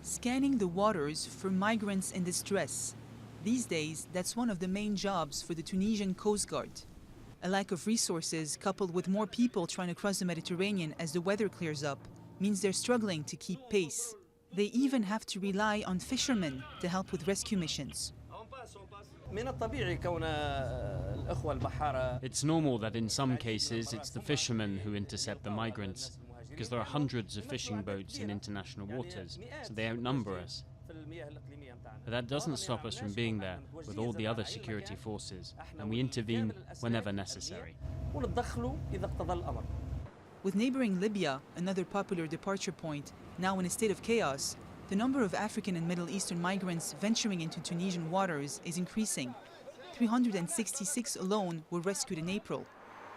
scanning the waters for migrants in distress. These days, that's one of the main jobs for the Tunisian Coast Guard. A lack of resources, coupled with more people trying to cross the Mediterranean as the weather clears up, means they're struggling to keep pace. They even have to rely on fishermen to help with rescue missions. It's normal that in some cases it's the fishermen who intercept the migrants, because there are hundreds of fishing boats in international waters, so they outnumber us. But that doesn't stop us from being there with all the other security forces, and we intervene whenever necessary. With neighboring Libya, another popular departure point, now in a state of chaos, the number of African and Middle Eastern migrants venturing into Tunisian waters is increasing. 366 alone were rescued in April.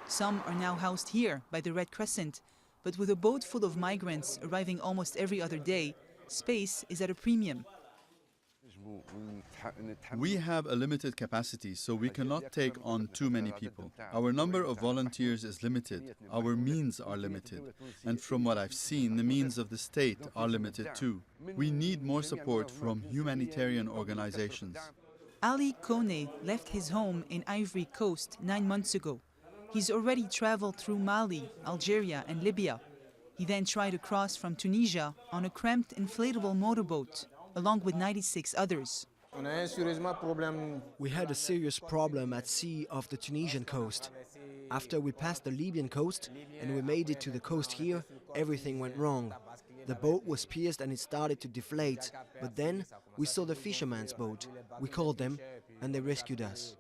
Some are now housed here by the Red Crescent, but with a boat full of migrants arriving almost every other day, space is at a premium. We have a limited capacity, so we cannot take on too many people. Our number of volunteers is limited, our means are limited, and from what I've seen, the means of the state are limited too. We need more support from humanitarian organizations. Ali Kone left his home in Ivory Coast 9 months ago. He's already traveled through Mali, Algeria, and Libya. He then tried to cross from Tunisia on a cramped inflatable motorboat, along with 96 others. We had a serious problem at sea off the Tunisian coast. After we passed the Libyan coast and we made it to the coast here, everything went wrong. The boat was pierced and it started to deflate, but then we saw the fisherman's boat. We called them and they rescued us.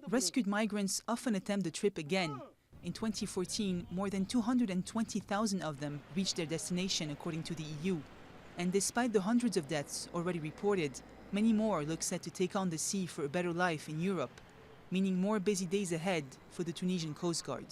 Rescued migrants often attempt the trip again. In 2014, more than 220,000 of them reached their destination, according to the EU. And despite the hundreds of deaths already reported, many more look set to take on the sea for a better life in Europe, meaning more busy days ahead for the Tunisian Coast Guard.